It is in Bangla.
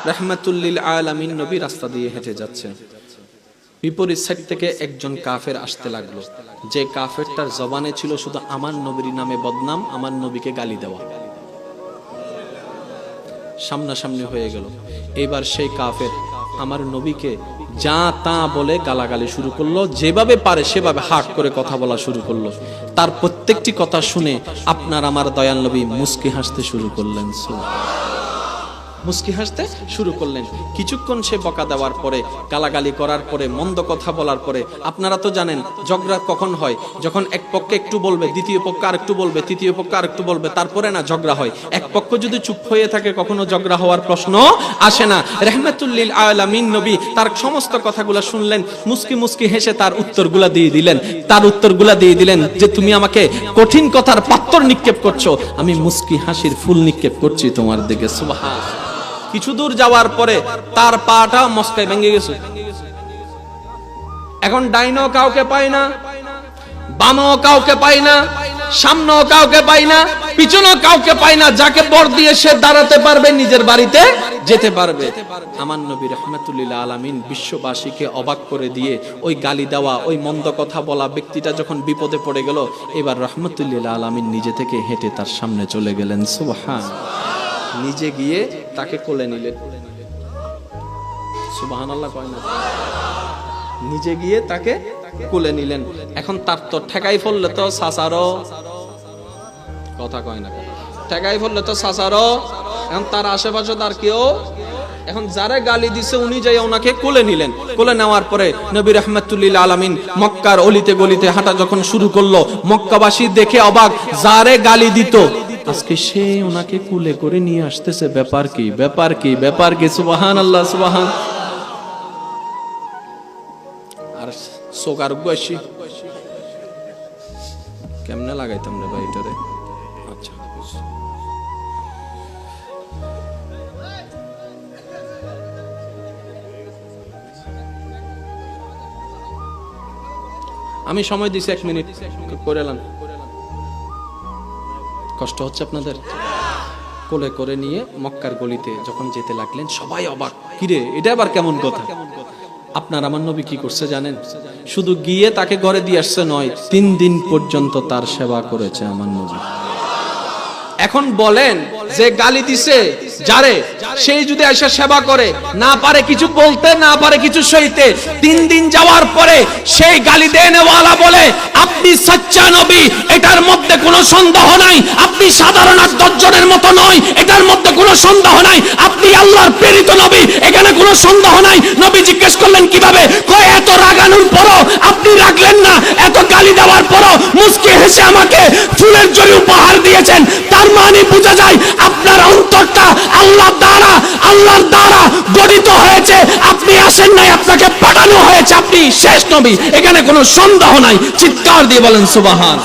রাহমাতুল লিল আলামিন নবী রাস্তা দিয়ে হেঁটে যাচ্ছেন। বিপরীত সাইড থেকে একজন কাফের আসতে লাগলো, যে কাফেরটার জবানে ছিল শুধু আমার নবীর নামে বদনাম, আমার নবীকে গালি দেওয়া। সামনাসামনি হয়ে গেল। এবার সেই কাফের আমার নবীকে যা তা বলে গালাগালি শুরু করলো, যেভাবে পারে সেভাবে হাট করে কথা বলা শুরু করলো। তার প্রত্যেকটি কথা শুনে আপনার আমার দয়াল নবী মুস্কি হাসতে শুরু করলেন, মুস্কি হাসতে শুরু করলেন। কিছুক্ষণ সে বকা দেওয়ার পরে, গালাগালি করার পরে, মন্দ কথা বলার পরে, আপনারা তো জানেন ঝগড়া কখন হয়, যখন এক পক্ষে একটু বলবে, দ্বিতীয় পক্ষ আর একটু বলবে, তৃতীয় পক্ষ আর একটু বলবে, তারপরে না ঝগড়া হয়। এক পক্ষ যদি চুপ হয়ে থাকে কখনো ঝগড়া হওয়ার প্রশ্ন আসে না। রাহমাতুল লিল আলামিন নবী তার সমস্ত কথাগুলো শুনলেন, মুস্কি মুস্কি হেসে তার উত্তরগুলা দিয়ে দিলেন, যে তুমি আমাকে কঠিন কথার পাত্তর নিক্ষেপ করছো, আমি মুস্কি হাসির ফুল নিক্ষেপ করছি তোমার দিকে। সুবহানাল্লাহ। কিছু দূর যাওয়ার পরে তার পাটা মস্কায় ভেঙে গেছে। এখন ডাইনও কাউকে পায় না, বামও কাউকে পায় না, সামনেও কাউকে পায় না, পিছনেও কাউকে পায় না, যাকে বর দিয়ে সে দাঁড়াতে পারবে, নিজের বাড়িতে যেতে পারবে। আমার নবী রাহমাতুল লিল আলামিন বিশ্ববাসীকে অবাক করে দিয়ে ওই গালি দেওয়া, ওই মন্দ কথা বলা ব্যক্তিটা যখন বিপদে পড়ে গেল, এবার রাহমাতুল লিল আলামিন নিজে থেকে হেঁটে তার সামনে চলে গেলেন। সুবহানাল্লাহ। নিজে গিয়ে তাকে কোলে নিলেন। সুবহানাল্লাহ কয় না? নিজে গিয়ে তাকে কোলে নিলেন। এখন তার তো ঠেকাই ফেললে তো সাসারো কথা কয় না, ঠেকাই ফেললে তো সাসারো। এখন তার আশেপাশে তার কেউ, এখন যারা গালি দিছে উনি যাই ওনাকে কোলে নিলেন। কোলে নেওয়ার পরে নবী রাহমাতুল লিল আলামিন মক্কার অলিতে গলিতে হাঁটা যখন শুরু করলো, মক্কাবাসী দেখে অবাক, যারে গালি দিত আজকে সে ওনাকে কুলে করে নিয়ে আসতেছে। ব্যাপার কি, ব্যাপার কি, ব্যাপার কি? সুবহানাল্লাহ, সুবহান। আর সোকার বসি কেমনে লাগাইতাম রে ভাই এটারে? আচ্ছা, আমি সময় দিছি 1 মিনিট করে এলাম। কষ্ট হচ্ছে আপনাদের? কোলে করে নিয়ে মক্কার গলিতে যখন যেতে লাগলেন, সবাই অবাক, কিরে এটা আবার কেমন কথা? আপনার আমার নবী কি করছে জানেন? শুধু গিয়ে তাকে ঘরে দিয়ে আসছে নয়, 3 দিন পর্যন্ত তার সেবা করেছে আমার নবী। এখন বলেন, যে গালি দিছে যারে, সেই যদি এসে সেবা করে, না পারে কিছু বলতে, না পারে কিছু সইতে, 3 দিন যাওয়ার পরে সেই গালি দেনেওয়ালা বলে আপনি সচ্চা নবী, এটার মধ্যে কোনো সন্দেহ নাই। আপনি সাধারণ 10 জনের মতো নয়, এটার মধ্যে কোনো সন্দেহ নাই। আপনি আল্লাহর প্রেরিত নবী, এখানে কোনো সন্দেহ নাই। নবী জিজ্ঞেস করলেন কিভাবে? কয় এত রাগানোর পরও আপনি রাখলেন না, এত গালি দেওয়ার পরও মুস্কি হেসে আমাকে ফুলের জড়ি উপহার দিয়েছেন। তার মানে বোঝা যায় আপনার অন্তরটা আল্লাহর দ্বারা গঠিত হয়েছে। আপনি আসেন নাই, আপনাকে পাঠানো হয়েছে, আপনি শেষ নবী, এখানে কোনো সন্দেহ নাই। চিৎকার দিয়ে বলেন সুবহান।